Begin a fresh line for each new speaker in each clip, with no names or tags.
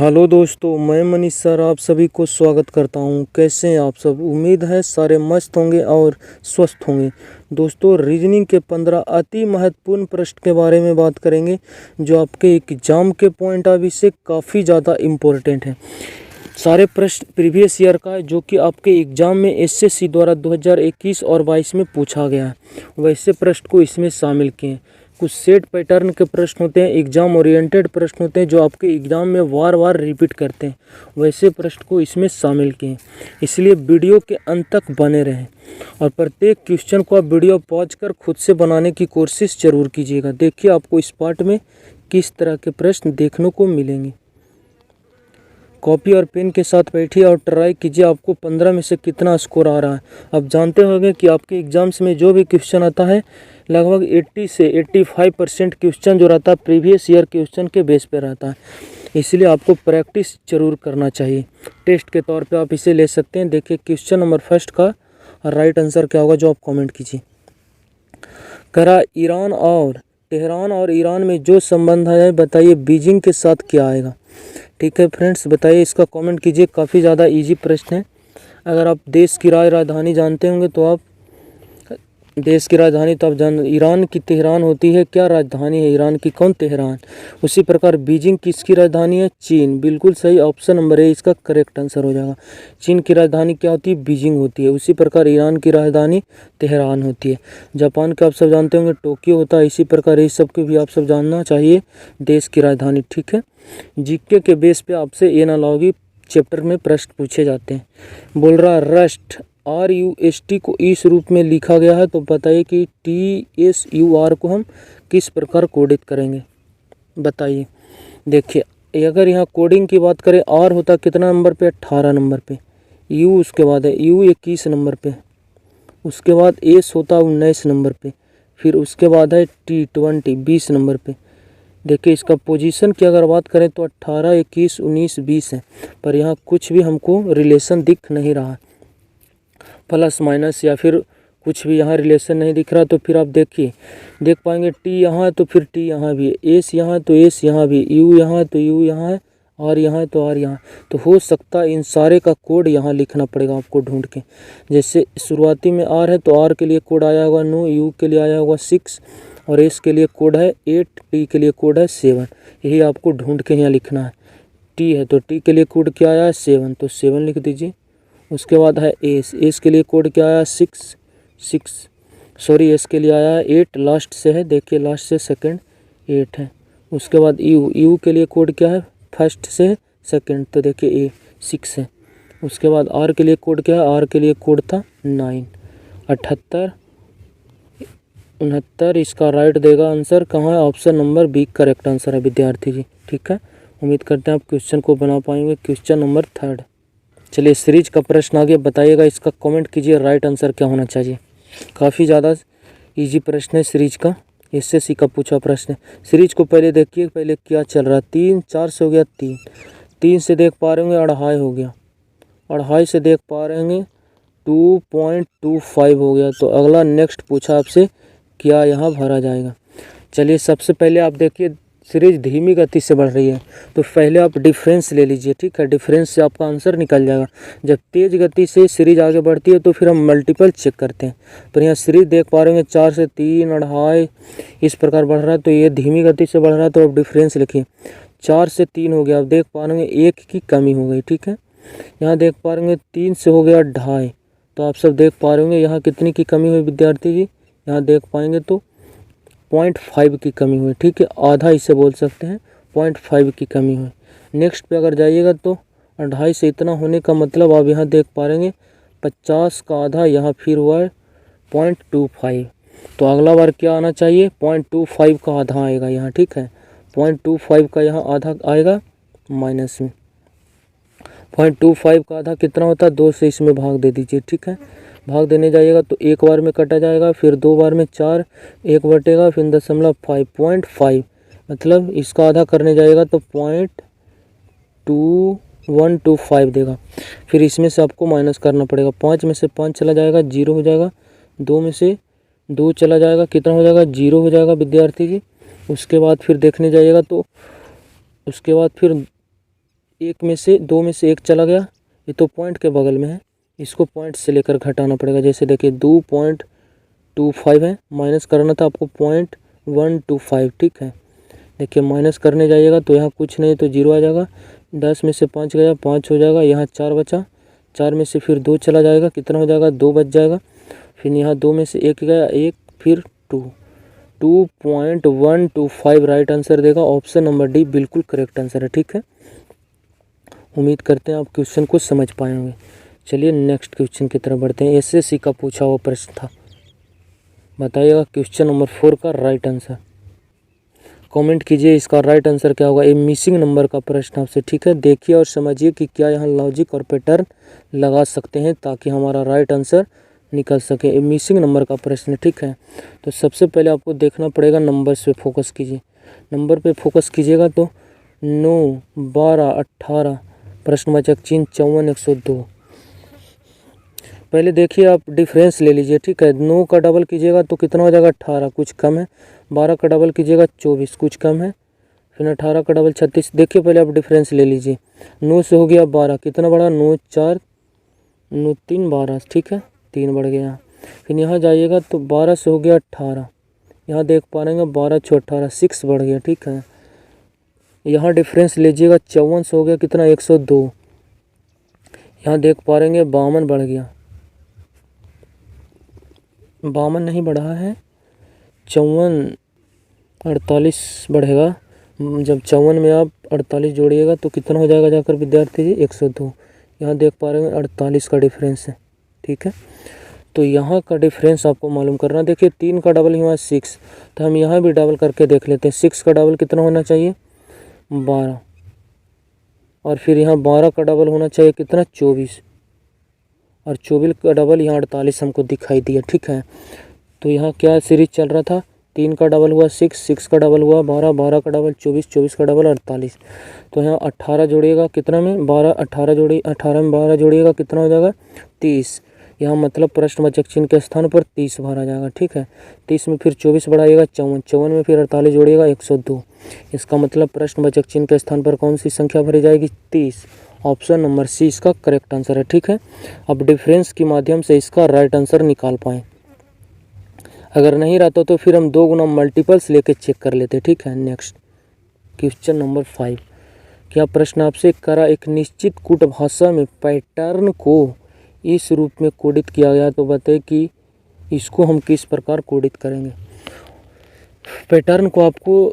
Hello दोस्तों, मैं Manish sir आप सभी को स्वागत करता हूं। कैसे हैं आप सब? उम्मीद है सारे मस्त होंगे और स्वस्थ होंगे। दोस्तों, रीजनिंग के 15 अति महत्वपूर्ण प्रश्न के बारे में बात करेंगे जो आपके एग्जाम के पॉइंट ऑफ व्यू से काफ़ी ज़्यादा इम्पोर्टेंट है। सारे प्रश्न प्रीवियस ईयर का है जो कि आपके एग्जाम में एसएससी द्वारा 2021 और 22 में पूछा गया है, वैसे प्रश्न को इसमें शामिल किए हैं। कुछ सेट पैटर्न के प्रश्न होते हैं, एग्जाम ओरिएंटेड प्रश्न होते हैं जो आपके एग्जाम में वार वार रिपीट करते हैं, वैसे प्रश्न को इसमें शामिल किए हैं। इसलिए वीडियो के अंत तक बने रहें और प्रत्येक क्वेश्चन को आप वीडियो पॉज कर खुद से बनाने की कोशिश जरूर कीजिएगा। देखिए आपको इस पार्ट में किस तरह के प्रश्न देखने को मिलेंगे। कॉपी और पेन के साथ बैठिए और ट्राई कीजिए आपको 15 में से कितना स्कोर आ रहा है। आप जानते होंगे कि आपके एग्जाम्स में जो भी क्वेश्चन आता है लगभग 80 से 85% क्वेश्चन जो रहता है प्रीवियस ईयर क्वेश्चन के बेस पे रहता है, इसलिए आपको प्रैक्टिस जरूर करना चाहिए। टेस्ट के तौर पे आप इसे ले सकते हैं। देखिए क्वेश्चन नंबर फर्स्ट का राइट आंसर क्या होगा जो आप कमेंट कीजिए। करा ईरान और तेहरान और ईरान में जो संबंध है बताइए बीजिंग के साथ क्या आएगा। ठीक है फ्रेंड्स, बताइए, इसका कमेंट कीजिए। काफ़ी ज़्यादा इजी प्रश्न है। अगर आप देश की राजधानी जानते होंगे तो आप देश की राजधानी तो आप ईरान की तेहरान होती है। क्या राजधानी है ईरान की? कौन? तेहरान। उसी प्रकार बीजिंग किसकी राजधानी है? चीन। बिल्कुल सही, ऑप्शन नंबर ए इसका करेक्ट आंसर हो जाएगा। चीन की राजधानी क्या होती है? बीजिंग होती है। उसी प्रकार ईरान की राजधानी तेहरान होती है। जापान का आप सब जानते होंगे टोक्यो होता है। इसी प्रकार इस सब के भी आप सब जानना चाहिए देश की राजधानी। ठीक है, जीके के बेस पे आपसे एनालॉजी चैप्टर में प्रश्न पूछे जाते हैं। बोल रहा रस्ट RUST को इस रूप में लिखा गया है, तो बताइए कि TSUR को हम किस प्रकार कोडित करेंगे, बताइए। देखिए अगर यहाँ कोडिंग की बात करें, R होता कितना नंबर पे? 18 नंबर पे। U उसके बाद है U 21 नंबर पे। उसके बाद S होता 19 नंबर पे। फिर उसके बाद है T 20 नंबर पे। देखिए इसका पोजीशन की अगर बात करें तो 18, 21, 19, 20 है, पर यहाँ कुछ भी हमको रिलेशन दिख नहीं रहा, प्लस माइनस या फिर कुछ भी यहाँ रिलेशन नहीं दिख रहा। तो फिर आप देखिए देख पाएंगे T यहाँ है तो फिर T यहाँ भी है, S यहाँ है तो S यहाँ भी, U यहाँ है तो U यहाँ है, R यहाँ है तो R यहाँ। तो हो सकता है इन सारे का कोड यहाँ लिखना पड़ेगा आपको ढूंढ के। जैसे शुरुआती में R है तो R के लिए कोड आया होगा 9, U के लिए आया होगा 6 और S के लिए कोड है 8, T के लिए कोड है 7। यही आपको ढूंढ के यहाँ लिखना है। T है तो T के लिए कोड क्या आया है? 7, तो 7 लिख दीजिए। उसके बाद है S के लिए कोड क्या आया? 6, S के लिए आया है 8, लास्ट से है, देखिए लास्ट से सेकंड 8 है। उसके बाद U के लिए कोड क्या है? फर्स्ट से सेकंड, तो देखिए A 6 है। उसके बाद R के लिए कोड क्या है? R के लिए कोड था 9, 78, 69। इसका राइट देगा आंसर कहाँ है? Option number B correct answer है विद्यार्थी जी। ठीक है, उम्मीद करते हैं आप क्वेश्चन को बना पाएंगे। Question number 3। चलिए सीरीज का प्रश्न आगे बताइएगा, इसका कमेंट कीजिए राइट आंसर क्या होना चाहिए। काफ़ी ज़्यादा इजी प्रश्न है सीरीज का, एसएससी का पूछा प्रश्न है। सीरीज को पहले देखिए, पहले क्या चल रहा है। 3, 4 से हो गया 3 से देख पा रहे होंगे 2.5 हो गया, 2.5 से देख पा रहे होंगे 2.25 हो गया। तो अगला नेक्स्ट पूछा आपसे क्या यहाँ भरा जाएगा। चलिए सबसे पहले आप देखिए सीरीज धीमी गति से बढ़ रही है तो पहले आप डिफरेंस ले लीजिए। ठीक है, डिफरेंस से आपका आंसर निकल जाएगा। जब तेज़ गति से सीरीज आगे बढ़ती है तो फिर हम मल्टीपल चेक करते हैं। तो यहाँ सीरीज देख पा रहे हैं 4 से 3, 2.5 इस प्रकार बढ़ रहा है, तो ये धीमी गति से बढ़ रहा है, तो आप डिफरेंस लिखिए। 4 से 3 हो गया, आप देख पा रहे हैं 1 की कमी हो गई। ठीक है, यहाँ देख पा रहे हैं 3 से हो गया 2.5, तो आप सब देख पा रहे होंगे यहाँ कितनी की कमी हुई विद्यार्थी जी? यहाँ देख पाएंगे तो 0.5 की कमी हुई। ठीक है, आधा इसे बोल सकते हैं, 0.5 की कमी हुई। नेक्स्ट पे अगर जाइएगा तो 2.5 से इतना होने का मतलब आप यहाँ देख पा रहे हैं 50 का आधा, यहाँ फिर हुआ है 0.25। तो अगला बार क्या आना चाहिए? 0.25 का आधा आएगा यहाँ। ठीक है, 0.25 का यहाँ आधा आएगा माइनस में। 0.25 का आधा कितना होता है? 2 से इसमें भाग दे दीजिए। ठीक है, भाग देने जाइएगा तो एक बार में कटा जाएगा, फिर 2 बार में 4, 1 बटेगा, फिर 0.5, 0.5 मतलब इसका आधा करने जाएगा तो 0.2125 देगा। फिर इसमें से आपको माइनस करना पड़ेगा। 5 में से 5 चला जाएगा 0 हो जाएगा, 2 में से 2 चला जाएगा कितना हो जाएगा? 0 हो जाएगा विद्यार्थी जी। उसके बाद फिर देखने जाइएगा तो उसके बाद फिर एक में से 2 में से 1 चला गया, ये तो पॉइंट के बगल में है, इसको पॉइंट से लेकर घटाना पड़ेगा। जैसे देखिए 2.25 है, माइनस करना था आपको 0.125, ठीक है। देखिए माइनस करने जाइएगा तो यहाँ कुछ नहीं तो 0 आ जाएगा, 10 में से 5 गया 5 हो जाएगा, यहाँ 4 बचा, 4 में से फिर 2 चला जाएगा, कितना हो जाएगा 2 बच जाएगा, फिर यहाँ 2 में से 1 गया 1, फिर 2.125 राइट आंसर देगा। ऑप्शन नंबर डी बिल्कुल करेक्ट आंसर है, ठीक है। उम्मीद करते हैं आप क्वेश्चन को समझ पाए होंगे। चलिए नेक्स्ट क्वेश्चन की तरफ बढ़ते हैं। एसएससी का पूछा हुआ प्रश्न था, बताइएगा क्वेश्चन नंबर 4 का राइट आंसर। कमेंट कीजिए इसका राइट आंसर क्या होगा। ये मिसिंग नंबर का प्रश्न आपसे, ठीक है। देखिए और समझिए कि क्या यहाँ लॉजिक और पैटर्न लगा सकते हैं ताकि हमारा राइट आंसर निकल सके। ये मिसिंग नंबर का प्रश्न, ठीक है। तो सबसे पहले आपको देखना पड़ेगा, नंबर्स पे फोकस कीजिए। नंबर पे फोकस कीजिएगा तो 9, 12, 18, प्रश्नवाचक चिन्ह 54, 102। पहले देखिए आप डिफरेंस ले लीजिए, ठीक है। 9 का डबल कीजिएगा तो कितना हो जाएगा 18, कुछ कम है। 12 का डबल कीजिएगा 24, कुछ कम है। फिर 18 का डबल 36। देखिए पहले आप डिफरेंस ले लीजिए। 9 से हो गया 12, कितना बढ़ा 9 4 9 3 12, ठीक है, 3 बढ़ गया। फिर यहाँ जाइएगा तो 12 से हो गया 18, यहाँ देख पा रहे हैं 12 6 18, 6 बढ़ गया, ठीक है। यहाँ डिफरेंस लीजिएगा 54 से हो गया कितना 102, यहाँ देख पा रहे हैं 52 बढ़ गया, 52 नहीं बढ़ा है, 54 48 बढ़ेगा। जब 54 में आप 48 जोड़िएगा तो कितना हो जाएगा जाकर विद्यार्थी जी 102। यहाँ देख पा रहे हैं 48 का डिफरेंस है, ठीक है। तो यहाँ का डिफरेंस आपको मालूम करना। देखिए 3 का डबल हुआ 6, तो हम यहाँ भी डबल करके देख लेते हैं। 6 का डबल कितना होना चाहिए 12, और फिर यहाँ 12 का डबल होना चाहिए कितना 24, और 24 का डबल यहाँ 48 हमको दिखाई दिया, ठीक है। तो यहाँ क्या सीरीज चल रहा था, 3 का डबल हुआ 6, 6 का डबल हुआ 12, 12 का डबल 24, 24 का डबल 48। तो यहाँ 18 जोड़िएगा कितना में 12, 18 जोड़िए, 18 में 12 जोड़िएगा कितना हो जाएगा 30। यहाँ मतलब प्रश्नवाचक चिन्ह के स्थान पर 30 भरा जाएगा, ठीक है। 30 में फिर 24 बढ़ाइएगा 54, 54 में फिर 48 जोड़िएगा 102। इसका मतलब प्रश्नवाचक चिन्ह के स्थान पर कौन सी संख्या भरी जाएगी 30। ऑप्शन नंबर सी इसका करेक्ट आंसर है, ठीक है। अब डिफरेंस के माध्यम से इसका राइट आंसर निकाल पाएँ। अगर नहीं रहता तो फिर हम 2 गुना मल्टीपल्स लेके चेक कर लेते, ठीक है। Next question number 5। क्या प्रश्न आपसे करा एक निश्चित कूट भाषा में पैटर्न को इस रूप में कोडित किया गया, तो बताइए कि इसको हम किस प्रकार कोडित करेंगे। पैटर्न को आपको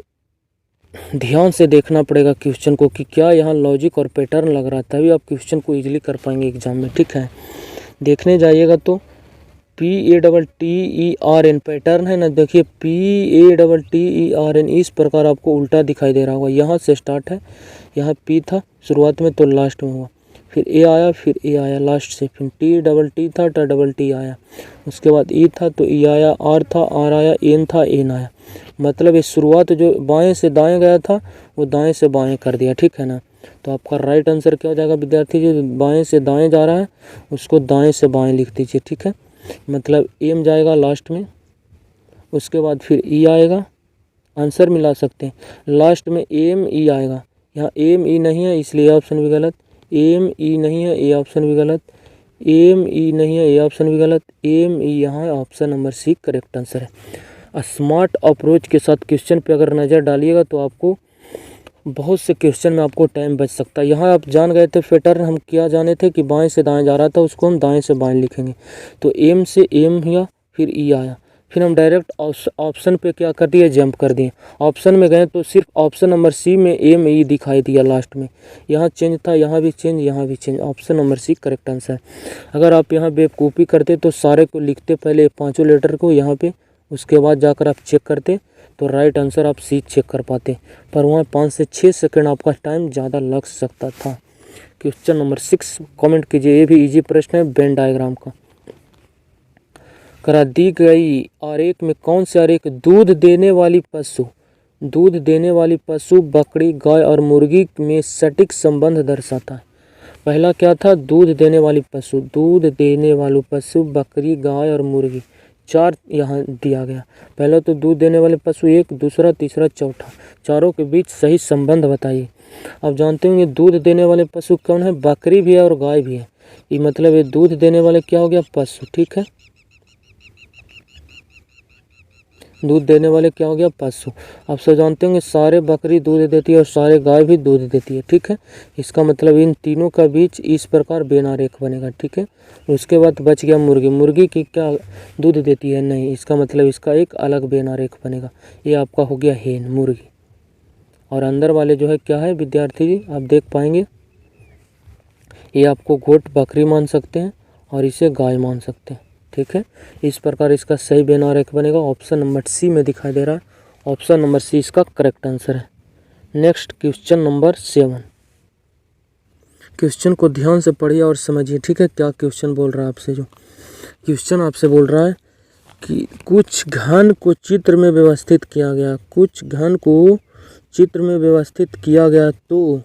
ध्यान से देखना पड़ेगा क्वेश्चन को कि क्या यहाँ लॉजिक और पैटर्न लग रहा है, तभी आप क्वेश्चन को इजीली कर पाएंगे एग्जाम में, ठीक है। देखने जाइएगा तो PATTERN पैटर्न है ना, देखिए PATTERN इस प्रकार आपको उल्टा दिखाई दे रहा होगा। यहाँ से स्टार्ट है, यहाँ P था शुरुआत में तो लास्ट में हुआ, फिर A आया, फिर A आया लास्ट से, फिर TTT था TTT आया, उसके बाद E था तो E आया, R था R आया, N था N आया। मतलब ये शुरुआत जो बाएं से दाएं गया था वो दाएं से बाएं कर दिया, ठीक है ना। तो आपका राइट आंसर क्या हो जाएगा विद्यार्थी जी, बाएं से दाएं जा रहा है उसको दाएं से बाएं लिख दीजिए, ठीक है। मतलब M जाएगा लास्ट में, उसके बाद फिर E आएगा, आंसर मिला सकते हैं, लास्ट में ME आएगा। यहाँ ME नहीं है इसलिए ऑप्शन भी गलत, ME नहीं है ये ऑप्शन भी गलत, ME नहीं है ये ऑप्शन भी गलत, ME यहाँ option number C correct answer है। स्मार्ट अप्रोच के साथ क्वेश्चन पे अगर नज़र डालिएगा तो आपको बहुत से क्वेश्चन में आपको टाइम बच सकता है। यहाँ आप जान गए थे पैटर्न हम क्या जाने थे कि बाएं से दाएं जा रहा था, उसको हम दाएं से बाएं लिखेंगे। तो M से M हुआ, फिर E आया, फिर हम डायरेक्ट ऑप्शन पे क्या कर दिए जंप कर दिए। ऑप्शन में गए तो सिर्फ ऑप्शन नंबर सी में ME दिखाई दिया लास्ट में, यहाँ चेंज था, यहाँ भी चेंज, यहाँ भी change. Option number C correct answer. अगर आप यहाँ बेवकूफ़ी करते तो सारे को लिखते पहले 5 लेटर को यहाँ पे, उसके बाद जाकर आप चेक करते तो राइट आंसर आप सी चेक कर पाते, पर वहाँ 5 से 6 सेकंड आपका टाइम ज़्यादा लग सकता था। क्वेश्चन नंबर 6 कमेंट कीजिए, ये भी इजी प्रश्न है वेन डायग्राम का। करा दी गई आरेख में कौन से आरेख दूध देने वाली पशु बकरी गाय और मुर्गी में सटीक संबंध दर्शाता है। पहला क्या था, दूध देने वाली पशु बकरी गाय और मुर्गी, 4 यहाँ दिया गया। पहले तो दूध देने वाले पशु 1, दूसरा, तीसरा, चौथा, चारों के बीच सही संबंध बताइए। अब जानते होंगे दूध देने वाले पशु कौन है? बकरी भी है और गाय भी है। ये मतलब ये दूध देने वाले क्या हो गया? पशु। ठीक है, दूध देने वाले क्या हो गया? पशु। आप सब जानते होंगे सारे बकरी दूध देती है और सारे गाय भी दूध देती है। ठीक है, इसका मतलब इन तीनों का बीच इस प्रकार बेनारेख बनेगा। ठीक है, उसके बाद बच गया मुर्गी। मुर्गी की क्या दूध देती है? नहीं, इसका मतलब इसका एक अलग बेनारेख बनेगा। ये आपका हो गया हेन, मुर्गी। और अंदर वाले जो है क्या है विद्यार्थी जी, आप देख पाएंगे ये आपको गोट बकरी मान सकते हैं और इसे गाय मान सकते हैं। ठीक है, इस प्रकार इसका सही बेनारेख बनेगा। ऑप्शन नंबर सी में दिखाई दे रहा है। ऑप्शन नंबर सी इसका करेक्ट आंसर है। Next question number 7। क्वेश्चन को ध्यान से पढ़िए और समझिए। ठीक है, क्या क्वेश्चन बोल रहा है आपसे? जो क्वेश्चन आपसे बोल रहा है कि कुछ घन को चित्र में व्यवस्थित किया गया, कुछ घन को चित्र में व्यवस्थित किया गया तो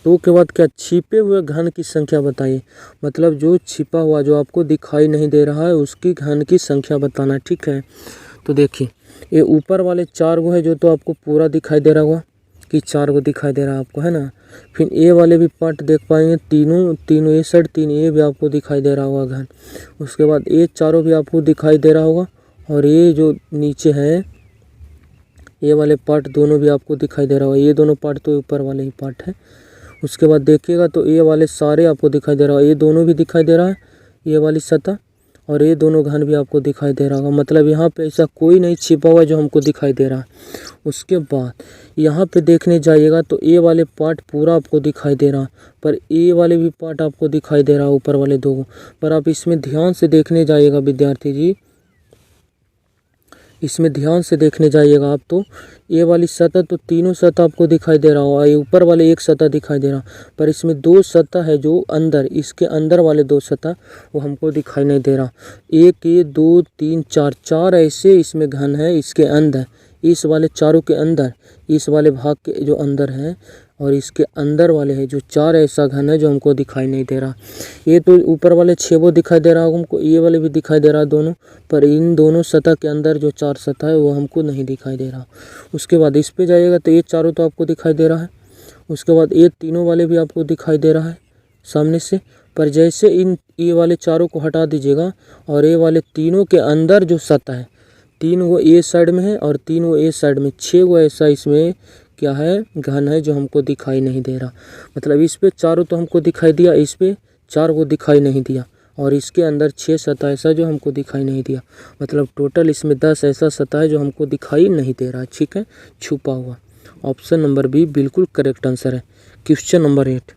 के बाद क्या? छिपे हुए घन की संख्या बताइए। मतलब जो छिपा हुआ जो आपको दिखाई नहीं दे रहा है उसकी घन की संख्या बताना। ठीक है, तो देखिए ये ऊपर वाले 4 गो है जो तो आपको पूरा दिखाई दे रहा होगा कि 4 गो दिखाई दे रहा है आपको, है ना। फिर ए वाले भी पार्ट देख पाएंगे, तीनों ए साइड 3 ए भी आपको दिखाई दे रहा होगा घन। उसके बाद ये चारों भी आपको दिखाई दे रहा होगा और ये जो नीचे है ये वाले पार्ट दोनों भी आपको दिखाई दे रहा होगा। ये दोनों पार्ट तो ऊपर वाले ही पार्ट है। उसके बाद देखिएगा तो ये वाले सारे आपको दिखाई दे रहा है, ये दोनों भी दिखाई दे रहा है, ये वाली सतह और ये दोनों घन भी आपको दिखाई दे रहा होगा। मतलब यहाँ पे ऐसा कोई नहीं छिपा हुआ जो हमको दिखाई दे रहा है। उसके बाद यहाँ पे देखने जाइएगा तो ये वाले पार्ट पूरा आपको दिखाई दे रहा है, पर ये वाले भी पार्ट आपको दिखाई दे रहा है ऊपर वाले 2 पर आप इसमें ध्यान से देखने जाइएगा विद्यार्थी जी, इसमें ध्यान से देखने जाइएगा आप। तो ये वाली सतह तो तीनों सतह आपको दिखाई दे रहा होगा, ये ऊपर वाले एक सतह दिखाई दे रहा, पर इसमें 2 सतह है जो अंदर, इसके अंदर वाले 2 सतह वो हमको दिखाई नहीं दे रहा। 1, ये 2, 3, 4 ऐसे इसमें घन है इसके अंदर, इस वाले चारों के अंदर, इस वाले भाग के जो अंदर है और इसके अंदर वाले है जो 4 ऐसा घन है जो हमको दिखाई नहीं दे रहा। ये तो ऊपर वाले 6 वो दिखाई दे रहा होगा हमको, ये वाले भी दिखाई दे रहा है दोनों, पर इन दोनों सतह के अंदर जो 4 सतह है वो हमको नहीं दिखाई दे रहा। उसके बाद इस पे जाइएगा तो ये चारों तो आपको दिखाई दे रहा है। उसके बाद ये तीनों वाले भी आपको दिखाई दे रहा है सामने से, पर जैसे ये वाले चारों को हटा दीजिएगा और ये वाले तीनों के अंदर जो सतह है, 3 वो ए साइड में है और 3 वो ए साइड में, 6 वो ऐसा इसमें क्या है घन है जो हमको दिखाई नहीं दे रहा। मतलब इस पे चारों तो हमको दिखाई दिया, इस पे 4 को दिखाई नहीं दिया और इसके अंदर 6 सतह ऐसा जो हमको दिखाई नहीं दिया। मतलब टोटल इसमें 10 ऐसा सतह है जो हमको दिखाई नहीं दे रहा। ठीक है, छुपा हुआ। ऑप्शन नंबर बी बिल्कुल करेक्ट आंसर है। क्वेश्चन नंबर 8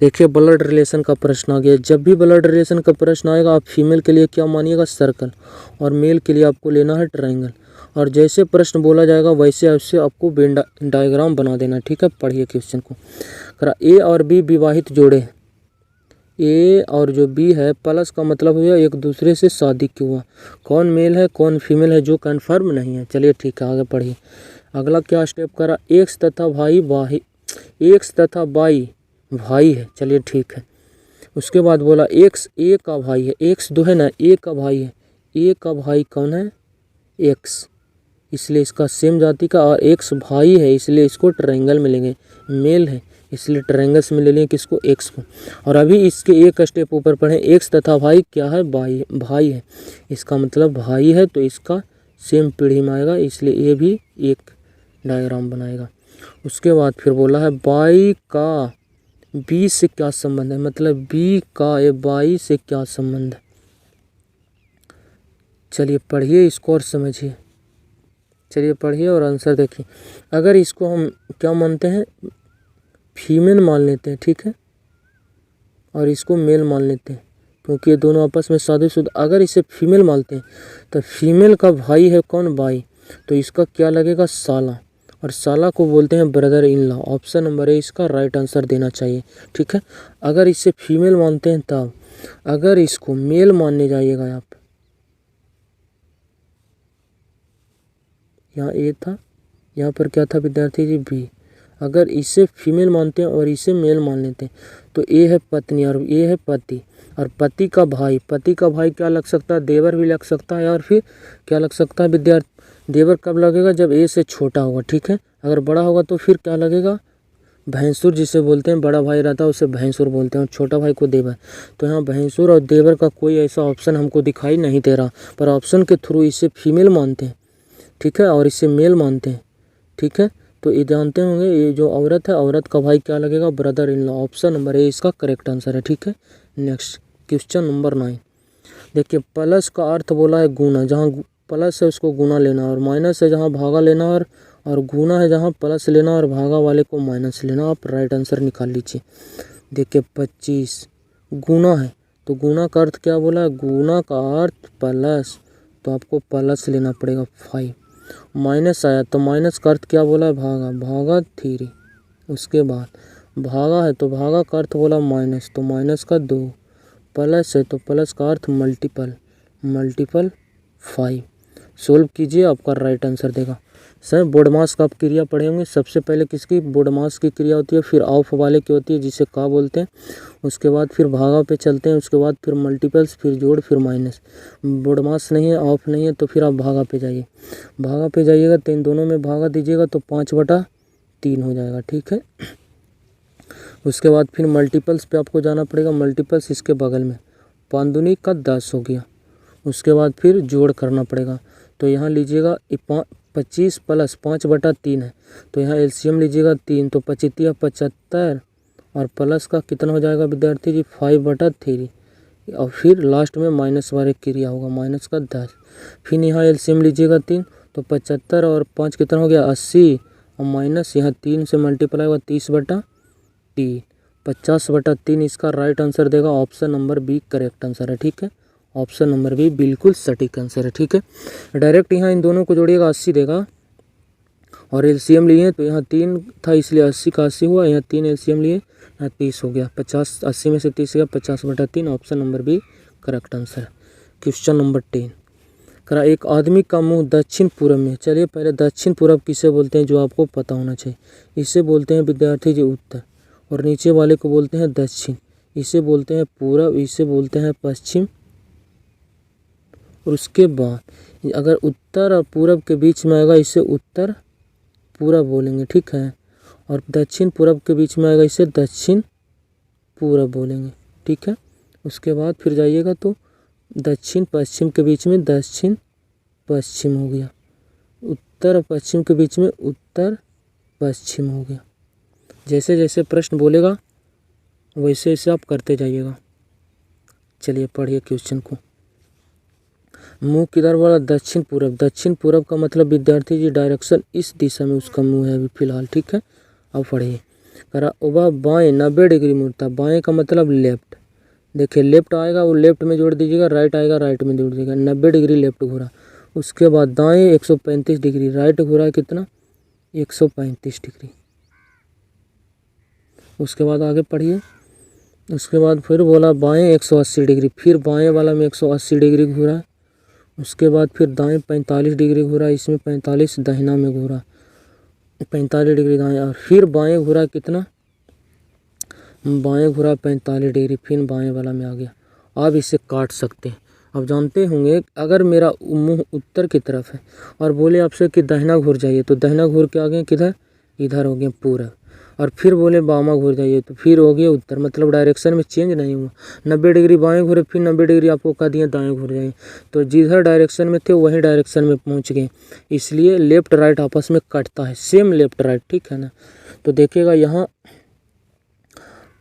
देखिए, ब्लड रिलेशन का प्रश्न आ गया। जब भी ब्लड रिलेशन का प्रश्न आएगा आप फीमेल के लिए क्या मानिएगा? सर्कल, और मेल के लिए आपको लेना है ट्रायंगल। और जैसे प्रश्न बोला जाएगा वैसे वैसे आपको वेन डायग्राम बना देना। ठीक है, पढ़िए क्वेश्चन को। ए और बी विवाहित जोड़े हैं। ए और जो बी है प्लस का मतलब हुआ एक दूसरे से शादी क्यों हुआ। कौन मेल है कौन फीमेल है जो कन्फर्म नहीं है। चलिए ठीक है, आगे पढ़िए। अगला क्या स्टेप करा? एक्स तथा बाई भाई है। चलिए ठीक है। उसके बाद बोला एक्स ए का भाई है, एक्स 2 है ना, ए का भाई है। ए का भाई कौन है? एक्स, इसलिए इसका सेम जाति का, और एक्स भाई है इसलिए इसको ट्रायंगल में लेंगे। मेल है इसलिए ट्रायंगल्स में ले लेंगे किसको? एक्स को। और अभी इसके एक स्टेप ऊपर पढ़े, एक्स तथा भाई क्या है? भाई है। इसका मतलब भाई है तो इसका सेम पीढ़ी में आएगा, इसलिए ये भी एक डायग्राम बनाएगा। उसके बाद फिर बोला है बाई का बी से क्या संबंध है। मतलब बी का ये बाई से क्या संबंध है। चलिए पढ़िए इसको और समझिए। चलिए पढ़िए और आंसर देखिए। अगर इसको हम क्या मानते हैं? फीमेल मान लेते हैं। ठीक है, और इसको मेल मान लेते हैं क्योंकि ये दोनों आपस में शादीशुदा। अगर इसे फीमेल मानते हैं तो फीमेल का भाई है कौन? बाई, तो इसका क्या लगेगा? साला, और साला को बोलते हैं brother in law. Option number A इसका राइट आंसर देना चाहिए। ठीक है, अगर इसे फीमेल मानते हैं तब, अगर इसको मेल मानने जाइएगा आप, यहाँ ए था, यहाँ पर क्या था विद्यार्थी जी? बी। अगर इसे फीमेल मानते हैं और इसे मेल मान लेते हैं तो ये है पत्नी और ये है पति, और पति का भाई क्या लग सकता है, देवर भी लग सकता है, और फिर क्या लग सकता है विद्यार्थी, देवर कब लगेगा जब ए से छोटा होगा, ठीक है। अगर बड़ा होगा तो फिर क्या लगेगा, भैंसुर जिसे बोलते हैं, बड़ा भाई रहता है उसे भैंसुर बोलते हैं और छोटा भाई को देवर। तो यहाँ भैंसुर और देवर का कोई ऐसा ऑप्शन हमको दिखाई नहीं दे रहा, पर ऑप्शन के थ्रू इसे फीमेल मानते हैं, ठीक है, और इसे मेल मानते हैं, ठीक है। तो ये जानते होंगे, ये जो औरत है, औरत का भाई क्या लगेगा, brother in law. Option number A इसका करेक्ट आंसर है, ठीक है। नेक्स्ट क्वेश्चन नंबर 9 देखिए, प्लस का अर्थ बोला है गुना, जहाँ प्लस है उसको गुना लेना, और माइनस है जहाँ भागा लेना, और गुना है जहाँ प्लस लेना और भागा वाले को माइनस लेना। आप राइट आंसर निकाल लीजिए। देखिए 25 गुना है, तो गुना का अर्थ क्या बोला है, गुना का अर्थ प्लस, तो आपको प्लस लेना पड़ेगा 5। माइनस आया तो माइनस का अर्थ क्या बोला है, भागा, भागा 3। उसके बाद भागा है तो भागा का अर्थ बोला माइनस, तो माइनस का 2। प्लस है तो प्लस का अर्थ मल्टीपल, मल्टीपल 5। सोल्व कीजिए, आपका राइट आंसर देगा। सर बोडमास का आप क्रिया पढ़े होंगे, सबसे पहले किसकी, बोडमास की क्रिया होती है, फिर ऑफ वाले की होती है जिसे का बोलते हैं, उसके बाद फिर भागा पे चलते हैं, उसके बाद फिर मल्टीपल्स, फिर जोड़, फिर माइनस। बोडमास नहीं है, ऑफ नहीं है, तो फिर आप भागा पे जाइए। भागा पे जाइएगा तो इन दोनों में भागा दीजिएगा तो 5/3 हो जाएगा, ठीक है। उसके बाद फिर मल्टीपल्स पे आपको जाना पड़ेगा, मल्टीपल्स इसके बगल में, 5 दूनी का 10 हो गया। उसके बाद फिर जोड़ करना पड़ेगा, तो यहाँ लीजिएगा 25 प्लस 5/3 है, तो यहाँ एलसीएम लीजिएगा 3, तो 25 75, और प्लस का कितना हो जाएगा विद्यार्थी जी, 5/3, और फिर लास्ट में माइनस वाले क्रिया होगा, माइनस का 10। फिर यहाँ एलसीएम लीजिएगा 3, तो 75 और 5 कितना हो गया 80, और माइनस यहाँ 3 से मल्टीप्लाई हुआ 30/3, 50/3 इसका राइट आंसर देगा। Option number B correct answer है, ठीक है। ऑप्शन नंबर बी बिल्कुल सटीक आंसर है, ठीक है। डायरेक्ट यहाँ इन दोनों को जोड़िएगा 80 देगा, और एलसीएम लिए तो यहाँ 3 था इसलिए 80 का 80 हुआ, यहाँ 3 एलसीएम लिए, यहाँ 30 हो गया, 50, 80 में से 30 गया, 50/3। Option number B correct answer है। क्वेश्चन नंबर 10 करा, एक आदमी का मुंह दक्षिण पूर्व में। चलिए पहले दक्षिण पूर्व किसे बोलते हैं, जो आपको पता होना चाहिए। इसे बोलते हैं विद्यार्थी जी उत्तर, और नीचे वाले को बोलते हैं दक्षिण, इसे बोलते हैं पूरब, इसे बोलते हैं पश्चिम। और उसके बाद अगर उत्तर और पूरब के बीच में आएगा इसे उत्तर पूरब बोलेंगे, ठीक है। और दक्षिण पूरब के बीच में आएगा इसे दक्षिण पूरब बोलेंगे, ठीक है। उसके बाद फिर जाइएगा तो दक्षिण पश्चिम के बीच में दक्षिण पश्चिम हो गया, उत्तर और पश्चिम के बीच में उत्तर पश्चिम हो गया। जैसे जैसे प्रश्न बोलेगा वैसे वैसे आप करते जाइएगा। चलिए पढ़िए क्वेश्चन को। मुंह किधर वाला, दक्षिण पूरब। दक्षिण पूरब का मतलब विद्यार्थी जी डायरेक्शन इस दिशा में उसका मुंह है अभी फिलहाल, ठीक है। अब पढ़िए करा, वह बाएं 90 डिग्री मुड़ता। बाएं का मतलब लेफ्ट, देखिए लेफ्ट आएगा वो लेफ्ट में जोड़ दीजिएगा, राइट आएगा राइट में जोड़ दीजिएगा, 90 डिग्री लेफ्ट घूरा। उसके बाद दाएं 135 डिग्री, राइट घूरा कितना 135 डिग्री। उसके बाद आगे पढ़िए, उसके बाद फिर बोला बाएं 180 डिग्री, फिर बाएं वाला में 180 डिग्री घूरा। उसके बाद फिर दाएं 45 डिग्री घूरा, इसमें 45 दाहिना में घूरा, 45 डिग्री दाएं, और फिर बाएं घूरा कितना, बाएं घूरा 45 डिग्री, फिर बाएं वाला में आ गया। आप इसे काट सकते हैं। अब जानते होंगे अगर मेरा मुंह उत्तर की तरफ है और बोले आपसे कि दाहिना घूर जाइए, तो दाहिना घूर के आ गए किधर, इधर हो गया पूरब। और फिर बोले बामा घूर जाइए तो फिर हो गया उत्तर, मतलब डायरेक्शन में चेंज नहीं हुआ। 90 डिग्री बाएं घूरे, फिर 90 डिग्री आपको कह दिया दाएं घूर जाइए, तो जिधर डायरेक्शन में थे वहीं डायरेक्शन में पहुंच गए। इसलिए लेफ्ट राइट आपस में कटता है, सेम लेफ्ट राइट, ठीक है ना। तो देखिएगा यहाँ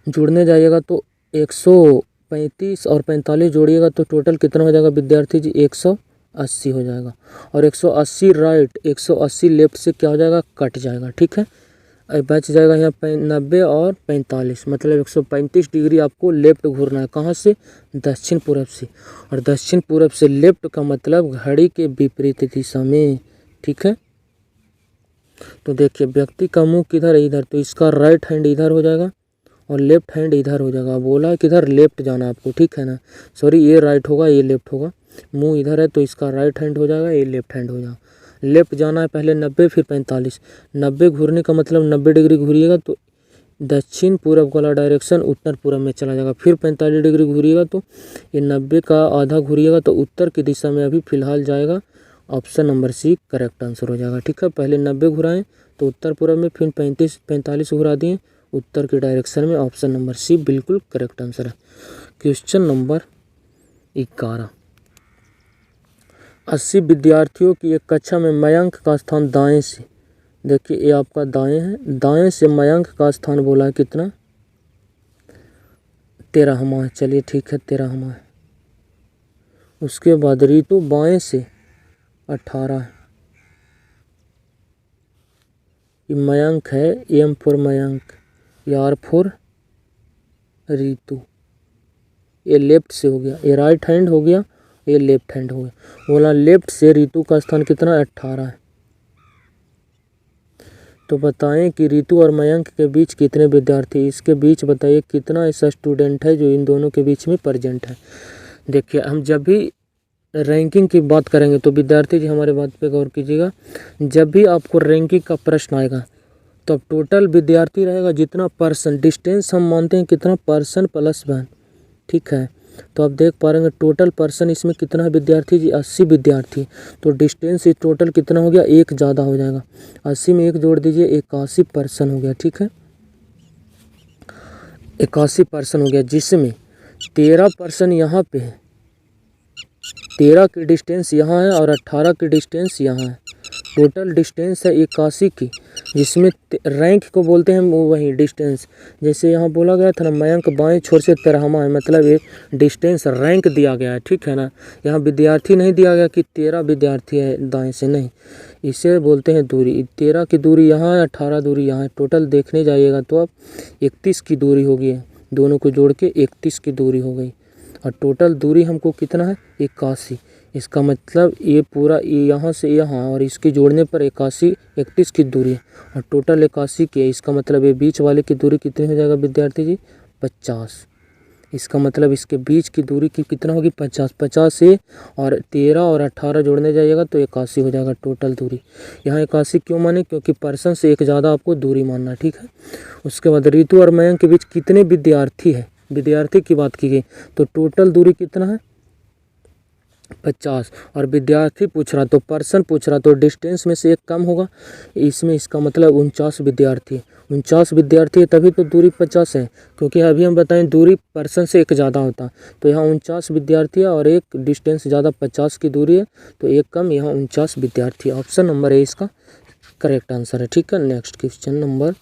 जुड़ने जाइएगा तो 135 और 45 जोड़िएगा तो टोटल कितना हो जाएगा विद्यार्थी जी, 180 हो जाएगा। और 180 राइट 180 लेफ्ट से क्या हो जाएगा, कट जाएगा, ठीक है। बच जाएगा यहाँ 90 और 45, मतलब 135 डिग्री आपको लेफ्ट घूरना है। कहाँ से, दक्षिण पूरब से। और दक्षिण पूरब से लेफ्ट का मतलब घड़ी के विपरीत दिशा में, ठीक है। तो देखिए व्यक्ति का मुंह किधर है, इधर, तो इसका राइट हैंड इधर हो जाएगा और लेफ्ट हैंड इधर हो जाएगा। बोला किधर, लेफ्ट जाना आपको, ठीक है ना। सॉरी ये राइट होगा ये लेफ्ट होगा, मुंह इधर है तो इसका राइट हैंड हो जाएगा, ये लेफ्ट हैंड हो जाएगा। लेफ्ट जाना है पहले 90 फिर 45। 90 घूरने का मतलब 90 डिग्री घूरिएगा तो दक्षिण पूरब वाला डायरेक्शन उत्तर पूरब में चला जाएगा। फिर 45 डिग्री घूरिएगा तो ये 90 का आधा घूरिएगा तो उत्तर की दिशा में अभी फ़िलहाल जाएगा। Option number C correct answer हो जाएगा। ठीक है, पहले 90 घुराएं तो उत्तर पूरब में, फिर 45 घुरा दिए उत्तर के डायरेक्शन में। ऑप्शन नंबर सी बिल्कुल करेक्ट आंसर है। Question number 11। 80 विद्यार्थियों की एक कक्षा में मयंक का स्थान दाएं से, देखिए ये आपका दाएं है, दाएं से मयंक का स्थान बोला है कितना, 13वां है। चलिए ठीक है 13वां है। उसके बाद ऋतु बाएं से 18 है। ये मयंक है, M for Mayank, R for Ritu. ये लेफ्ट से हो गया, ये राइट हैंड हो गया, ये लेफ्ट हैंड हो गया। बोला लेफ्ट से ऋतु का स्थान कितना, 18 है। तो बताएं कि ऋतु और मयंक के बीच कितने विद्यार्थी, इसके बीच बताइए कितना ऐसा स्टूडेंट है जो इन दोनों के बीच में प्रेजेंट है। देखिए हम जब भी रैंकिंग की बात करेंगे तो विद्यार्थी जी हमारे बात पे गौर कीजिएगा, जब भी आपको रैंकिंग का प्रश्न आएगा तो अब टोटल विद्यार्थी रहेगा जितना पर्सन, डिस्टेंस हम मानते हैं कितना, पर्सन प्लस वैन। ठीक है, तो आप देख पा रहे हैं टोटल पर्सन इसमें कितना है विद्यार्थी जी, 80 विद्यार्थी। तो डिस्टेंस इस टोटल कितना हो गया, एक ज़्यादा हो जाएगा, 80 में एक जोड़ दीजिए, 81 पर्सन हो गया। ठीक है, 81 पर्सन हो गया, जिसमें 13 पर्सन यहाँ पे है, 13 की डिस्टेंस यहाँ है और 18 की डिस्टेंस यहाँ है। टोटल डिस्टेंस है 81 की, जिसमें रैंक को बोलते हैं वही डिस्टेंस। जैसे यहाँ बोला गया था ना मयंक बाएं छोर से 13वां है, मतलब एक डिस्टेंस रैंक दिया गया है। ठीक है ना, यहाँ विद्यार्थी नहीं दिया गया कि 13 विद्यार्थी है दाएं से, नहीं, इसे बोलते हैं दूरी। 13 की दूरी यहाँ है, 18 दूरी यहाँ है। टोटल देखने जाइएगा तो अब 31 की दूरी हो गई है, दोनों को जोड़ के 31 की दूरी हो गई। और टोटल दूरी हमको कितना है, 81। इसका मतलब ये पूरा यहाँ से यहाँ और इसके जोड़ने पर 31 की दूरी है, और टोटल 81 की है। इसका मतलब ये बीच वाले की दूरी कितनी हो जाएगा विद्यार्थी जी, 50। इसका मतलब इसके बीच की दूरी की कितना होगी, 50। 50 से और 13 और 18 जोड़ने जाइएगा तो 81 हो जाएगा टोटल दूरी। यहाँ 81 क्यों माने, क्योंकि पर्सन से एक ज़्यादा आपको दूरी मानना। ठीक है, उसके बाद ऋतु और मयंक के बीच कितने विद्यार्थी है, विद्यार्थी की बात की गई तो टोटल दूरी कितना है, 50। और विद्यार्थी पूछ रहा तो पर्सन पूछ रहा तो डिस्टेंस में से एक कम होगा, इसमें इसका मतलब 49 विद्यार्थी है। 49 विद्यार्थी है तभी तो दूरी 50 है, क्योंकि अभी हम बताएं दूरी पर्सन से एक ज़्यादा होता। तो यहाँ 49 विद्यार्थी है और एक डिस्टेंस ज़्यादा 50 की दूरी है, तो एक कम, यहाँ 49 विद्यार्थी। ऑप्शन नंबर ए इसका करेक्ट आंसर है। ठीक है, नेक्स्ट क्वेश्चन नंबर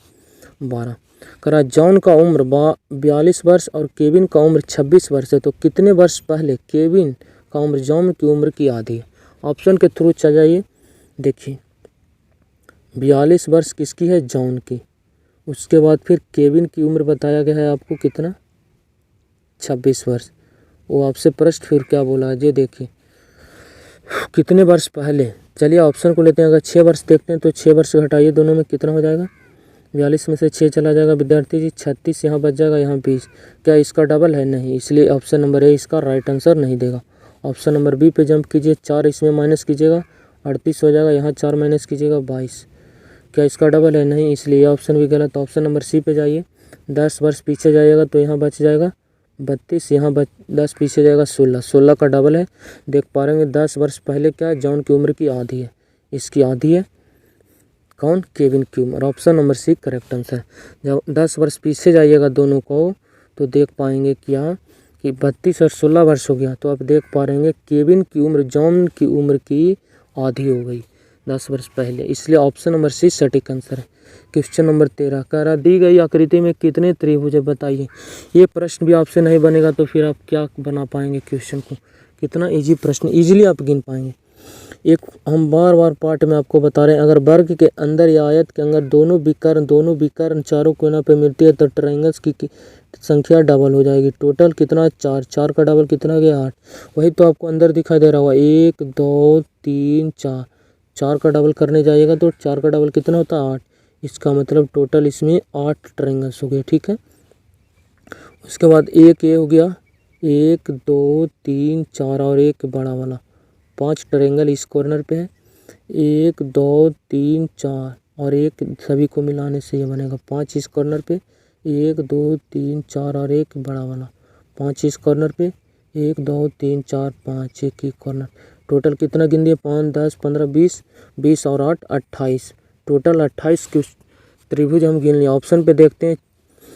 12 करा, जॉन का उम्र 42 वर्ष और केविन का उम्र 26 वर्ष है, तो कितने वर्ष पहले केविन का उम्र जॉन की उम्र की आधी है। ऑप्शन के थ्रू चल जाइए। देखिए 42 वर्ष किसकी है, जॉन की। उसके बाद फिर केविन की उम्र बताया गया है आपको कितना, 26 वर्ष। वो आपसे प्रश्न फिर क्या बोला है, ये देखिए कितने वर्ष पहले। चलिए ऑप्शन को लेते हैं, अगर 6 वर्ष देखते हैं तो 6 वर्ष घटाइए दोनों में कितना हो जाएगा, 42 में से 6 चला जाएगा विद्यार्थी जी, 36 यहाँ बच जाएगा, यहाँ 20। क्या इसका डबल है, नहीं, इसलिए ऑप्शन नंबर ए इसका राइट आंसर नहीं देगा। ऑप्शन नंबर बी पे जंप कीजिए, 4 इसमें माइनस कीजिएगा, 38 हो जाएगा, यहाँ 4 माइनस कीजिएगा, 22। क्या इसका डबल है, नहीं, इसलिए ऑप्शन भी गलत। ऑप्शन नंबर सी पे जाइए, 10 वर्ष पीछे जाइएगा तो यहाँ बच जाएगा 32, यहाँ 10 पीछे जाएगा 16, 16 का डबल है। देख पा रहे हैं 10 वर्ष पहले क्या है, जॉन की उम्र की आधी है, इसकी आधी है कौन, केविन की उम्र। Option number C correct answer. जब 10 वर्ष पीछे जाइएगा दोनों को तो देख पाएंगे क्या कि 32 और 16 वर्ष हो गया, तो आप देख पा रहे हैं केविन की उम्र जॉन की उम्र की आधी हो गई 10 वर्ष पहले, इसलिए ऑप्शन नंबर सी सटीक आंसर है। क्वेश्चन नंबर 13 कह रहा, दी गई आकृति में कितने त्रिभुज बताइए। ये प्रश्न भी आपसे नहीं बनेगा तो फिर आप क्या बना पाएंगे क्वेश्चन को, कितना इजी प्रश्न, इजीली आप गिन पाएंगे। एक हम बार बार पार्ट में आपको बता रहे हैं, अगर वर्ग के अंदर या आयत के अंदर दोनों विकर्ण चारों कोना पे मिलती है तो ट्रायंगल्स की संख्या डबल हो जाएगी। टोटल कितना, 4, 4 का डबल कितना गया, 8। वही तो आपको अंदर दिखाई दे रहा होगा, 1 2 3 4, 4 का डबल करने जाइएगा तो 4 का डबल कितना होता है, 8। इसका मतलब टोटल इसमें 8 ट्रायंगल्स हो गए। ठीक है, उसके बाद एक ये हो गया, 1 2 3 4 और एक बड़ा वाला, 5 ट्रायंगल इस कॉर्नर पे है, 1 2 3 4 और 1 सभी को मिलाने से ये बनेगा 5 इस कॉर्नर पे 1 2 3 4 और 1 बड़ा वाला 5 इस कॉर्नर पे 1 2 3 4 5 एक ही कॉर्नर। टोटल कितना गिन दिए 5 10 15 20 20 और 8 28 टोटल 28 के त्रिभुज हम गिन लिए। ऑप्शन पे देखते हैं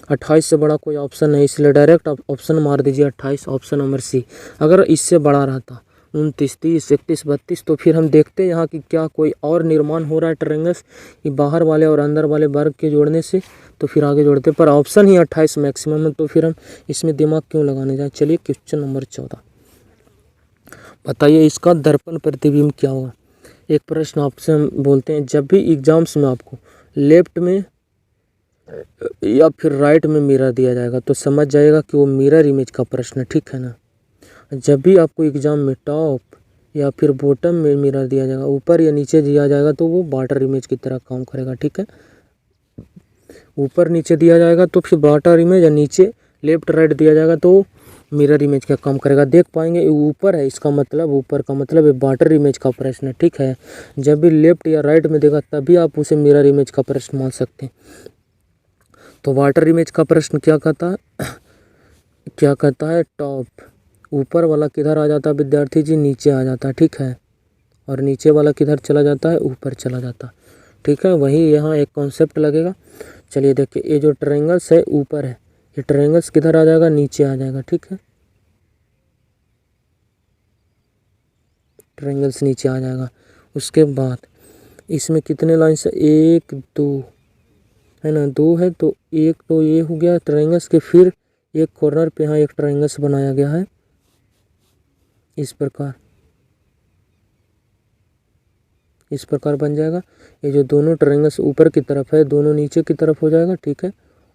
28 से बड़ा कोई ऑप्शन नहीं, इसलिए डायरेक्ट आप ऑप्शन मार दीजिए 28 ऑप्शन नंबर सी। अगर इससे बड़ा रहता 29 30 31 32 तो फिर हम देखते हैं यहाँ कि क्या कोई और निर्माण हो रहा है ट्रायंगल्स कि बाहर वाले और अंदर वाले वर्ग के जोड़ने से, तो फिर आगे जोड़ते। पर ऑप्शन ही 28 मैक्सिमम है, तो फिर हम इसमें दिमाग क्यों लगाने जाए। चलिए क्वेश्चन नंबर 14 बताइए इसका दर्पण प्रतिबिंब क्या होगा। एक प्रश्न आपसे हम बोलते हैं जब भी एग्जाम्स में आपको लेफ्ट में या फिर राइट में मिरर दिया जाएगा तो समझ जाएगा कि वो मिरर इमेज का प्रश्न है, ठीक है ना। जब भी आपको एग्जाम में टॉप या फिर बॉटम में मिरर दिया जाएगा, ऊपर या नीचे दिया जाएगा तो वो वाटर इमेज की तरह काम करेगा, ठीक है। ऊपर नीचे दिया जाएगा तो फिर वाटर इमेज, या नीचे लेफ्ट राइट दिया जाएगा तो मिरर इमेज का काम करेगा। देख पाएंगे ऊपर है, इसका मतलब ऊपर का मतलब है वाटर इमेज का प्रश्न है, ठीक है। जब भी लेफ्ट या राइट में देगा तभी आप उसे मिरर इमेज का प्रश्न मान सकते हैं। तो वाटर इमेज का प्रश्न क्या कहता है क्या कहता है टॉप, ऊपर वाला किधर आ जाता है विद्यार्थी जी, नीचे आ जाता है, ठीक है। और नीचे वाला किधर चला जाता है, ऊपर चला जाता है, ठीक है। वही यहाँ एक कॉन्सेप्ट लगेगा। चलिए देखिए ये जो ट्रायंगल्स है ऊपर है, ये ट्रायंगल्स किधर आ जाएगा, नीचे आ जाएगा, ठीक है। ट्रायंगल्स नीचे आ जाएगा। उसके बाद इसमें कितने लाइन्स है, 1 2 है ना, 2 है तो 1 तो ये हो गया ट्रायंगल्स के। फिर एक कॉर्नर पे यहाँ एक ट्रायंगल्स बनाया गया है इस प्रकार बन जाएगा। ये जो दोनों ट्रायंगल्स ऊपर की तरफ है दोनों नीचे की तरफ हो जाएगा, ठीक है।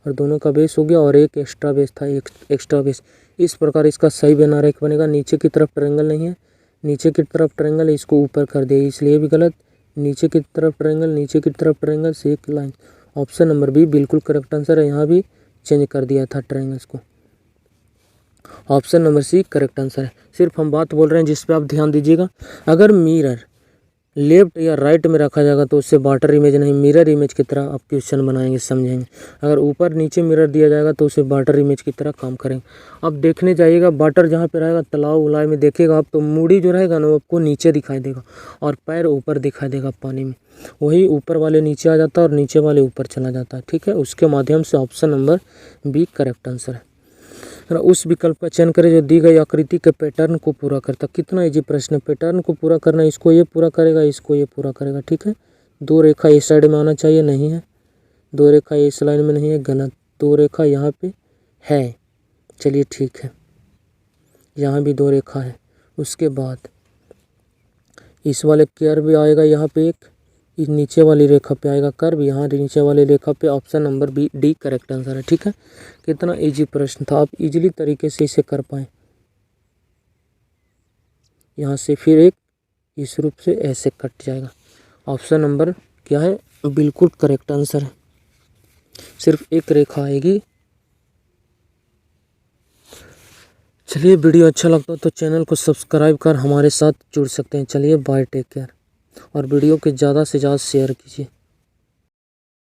और दोनों का बेस हो गया और एक एक्स्ट्रा बेस था, एक एक्स्ट्रा बेस। इस प्रकार इसका सही बेन रेखा बनेगा। नीचे की तरफ ट्रायंगल नहीं है, नीचे की तरफ ट्रायंगल, इसको ऊपर कर दिया इसलिए भी गलत। नीचे की तरफ ट्रायंगल, नीचे की तरफ ट्रायंगल से एक लाइन। ऑप्शन नंबर बी बिल्कुल करेक्ट आंसर है। यहाँ भी चेंज कर दिया था ट्रायंगल्स को। Option number C correct answer है। सिर्फ हम बात बोल रहे हैं जिस पे आप ध्यान दीजिएगा। अगर मिरर लेफ्ट या राइट में रखा जाएगा तो उससे वाटर इमेज नहीं मिरर इमेज की तरह आप क्वेश्चन बनाएंगे, समझेंगे। अगर ऊपर नीचे मिरर दिया जाएगा तो उसे वाटर इमेज की तरह काम करेंगे। अब देखने जाइएगा वाटर जहाँ पे रहेगा तालाब उलाब में देखिएगा आप तो मूड़ी जो रहेगा ना वो आपको नीचे दिखाई देगा और पैर ऊपर दिखाई देगा पानी में। वही ऊपर वाले नीचे आ जाता है और नीचे वाले ऊपर चला जाता है, ठीक है। उसके माध्यम से option number B correct answer है। उस विकल्प का चयन करें जो दी गई आकृति के पैटर्न को पूरा करता। कितना इजी प्रश्न है, पैटर्न को पूरा करना। इसको ये पूरा करेगा, इसको ये पूरा करेगा, ठीक है। 2 रेखा इस साइड में आना चाहिए, नहीं है। 2 रेखा इस लाइन में नहीं है, गलत। 2 रेखा यहाँ पे है, चलिए ठीक है। यहाँ भी 2 रेखा है। उसके बाद इस वाले कर्व भी आएगा यहाँ पे एक, इस नीचे वाली रेखा पे आएगा कर्व, यहाँ नीचे वाली रेखा पे। Option number B D correct answer है, ठीक है। कितना इजी प्रश्न था, आप इजीली तरीके से इसे कर पाए। यहाँ से फिर एक इस रूप से ऐसे कट जाएगा। ऑप्शन नंबर क्या है, बिल्कुल करेक्ट आंसर है। सिर्फ एक रेखा आएगी। चलिए वीडियो अच्छा लगता है तो चैनल को सब्सक्राइब कर हमारे साथ जुड़ सकते हैं। चलिए बाय, टेक केयर। और वीडियो को ज़्यादा से ज़्यादा शेयर कीजिए।